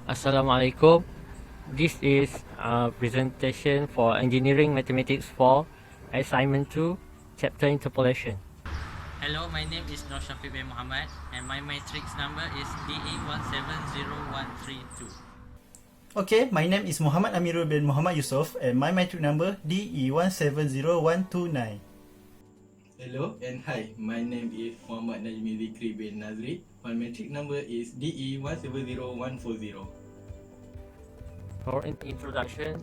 Assalamualaikum. This is a presentation for Engineering Mathematics 4, Assignment 2, Chapter Interpolation. Hello, my name is Nur Shafiq bin Muhammad and my matrix number is DE170132. Okay, my name is Muhammad Amirul bin Muhammad Yusof and my matric number DE170129. Hello and hi, my name is Muhammad Najmi Zikri bin Nazri. My matric number is DE170140. For an introduction,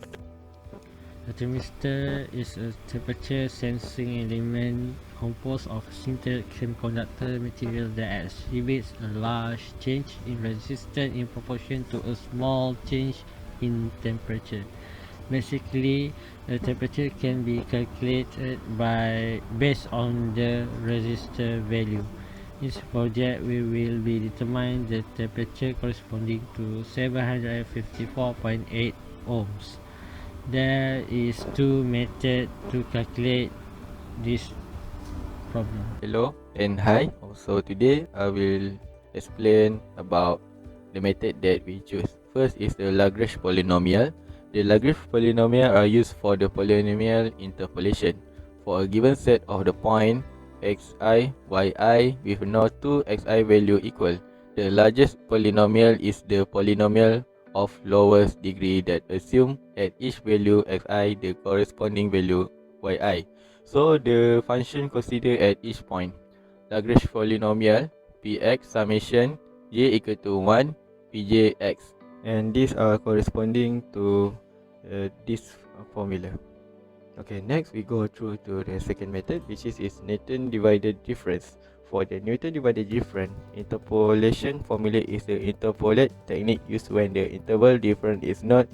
A thermistor is a temperature sensing element composed of sintered semiconductor material that exhibits a large change in resistance in proportion to a small change in temperature. Basically, the temperature can be calculated based on the resistor value. In this project, we will be determine the temperature corresponding to 754.8 ohms. There is two methods to calculate this problem. Hello and hi. Also today I will explain about the method that we choose. First is the Lagrange polynomial. The Lagrange polynomial are used for the polynomial interpolation. For a given set of the point xi, yi with no two xi value equal, the largest polynomial is the polynomial of lowest degree that assume at each value xi the corresponding value yi. So the function considered at each point. Lagrange polynomial px summation j equal to 1 pjx, and these are corresponding to this formula. Okay, next we go through to the second method, which is Newton divided difference. For the Newton divided difference, interpolation formula is the interpolate technique used when the interval difference is not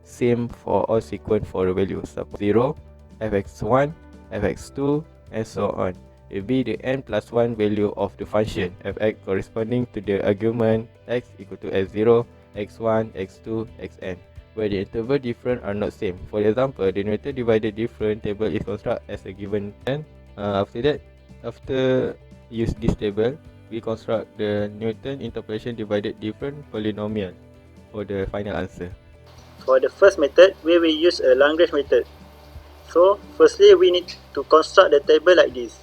same for all sequence for the values suppose 0, fx1, fx2, and so on. It will be the n plus 1 value of the function fx corresponding to the argument x equal to x0, x1, x2, xn, where the interval difference are not same. For example, the Newton divided difference table is constructed as a given, and after use this table, we construct the Newton interpolation divided difference polynomial for the final answer. For the first method, we will use a Lagrange method. So, firstly, we need to construct the table like this.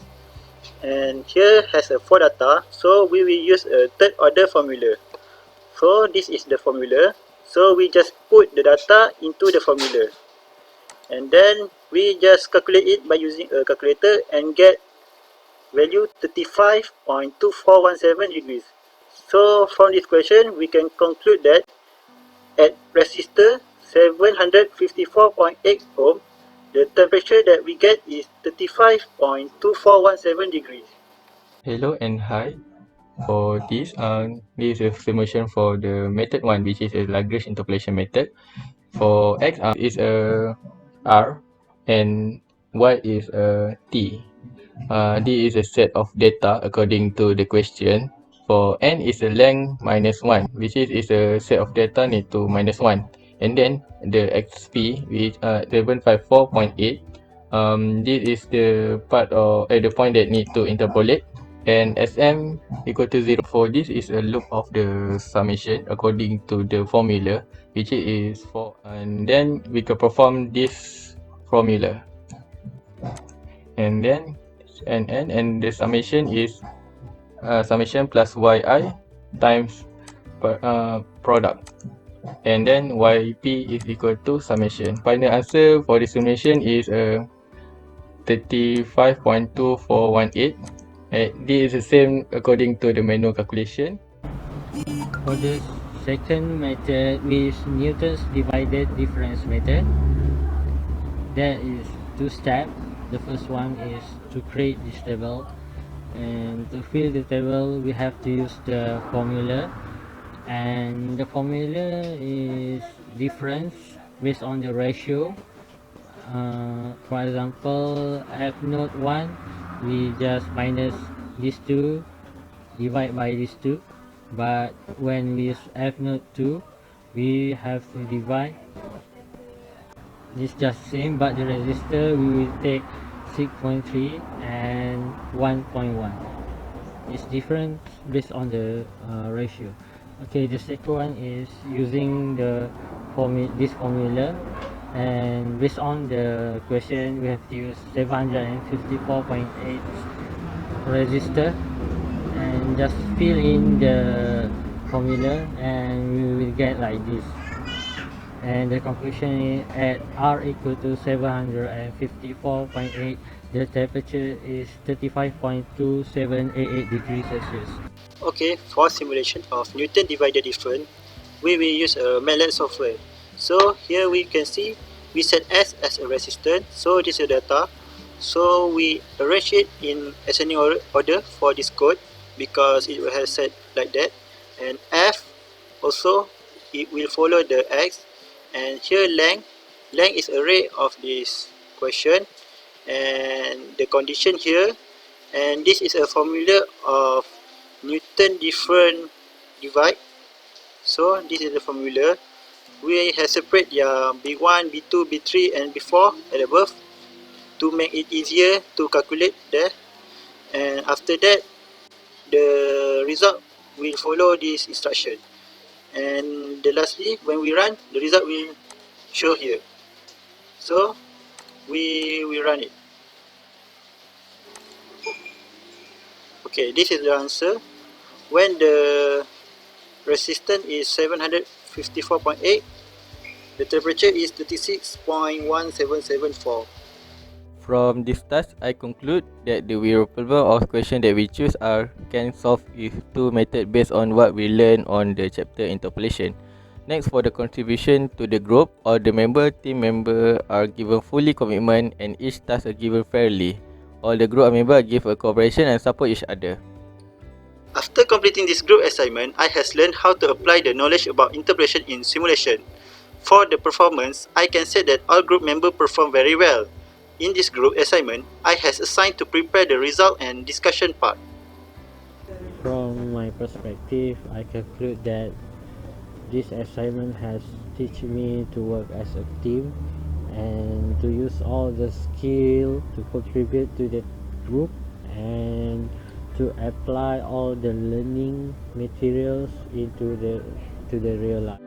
And here has a 4 data, so we will use a third order formula. So, this is the formula. So, we just put the data into the formula. And then, we just calculate it by using a calculator and get value 35.2417 degrees. So, from this question, we can conclude that at resistor 754.8 ohm, the temperature that we get is 35.2417 degrees. Hello and hi. For this is a summation for the method 1, which is a Lagrange interpolation method. For x is a r and y is a t. This is a set of data according to the question. For n is a length minus 1, which is a set of data need to minus 1. And then the xp, which 754.8, this is the part of the point that need to interpolate, and sm equal to 0. For this is a loop of the summation according to the formula, which is 4, and then we can perform this formula, and then and the summation is summation plus yi times product, and then yp is equal to summation. Final answer for the summation is 35.2418. This is the same according to the manual calculation. For the second method, which is Newton's divided difference method, there is two steps. The first one is to create this table, and to fill the table we have to use the formula, and the formula is difference based on the ratio. For example, f naught 1, we just minus these two, divide by these two, but when we use f naught 2, we have to divide. It's just same, but the resistor we will take 6.3 and 1.1. It's different based on the ratio. Okay, the second one is using this formula, and based on the question, we have to use 754.8 resistor, and just fill in the formula, and we will get like this. And the conclusion is at R equal to 754.8, the temperature is 35.2788 degrees Celsius. Okay, for simulation of Newton divided difference, we will use a MATLAB software. So here we can see we set S as a resistance, so this is the data. So we arrange it in ascending order for this code because it has set like that. And F also, it will follow the X. And here length is array of this question and the condition here. And this is a formula of Newton different divide. So this is the formula. We have separate their B1, B2, B3 and B4 at above to make it easier to calculate there. And after that, the result will follow this instruction. And lastly, when we run, the result will show here. So we will run it. Okay, this is the answer. When the resistance is 754.8, the temperature is 36.1774. From this task, I conclude that the variable of question that we choose can solve with two methods based on what we learned on the chapter interpolation. Next, for the contribution to the group, all the team member are given fully commitment and each task are given fairly. All the group members give a cooperation and support each other. After completing this group assignment, I has learned how to apply the knowledge about interpolation in simulation. For the performance, I can say that all group members perform very well. In this group assignment, I has assigned to prepare the result and discussion part. From my perspective, I conclude that this assignment has teach me to work as a team and to use all the skill to contribute to the group and to apply all the learning materials into the real life.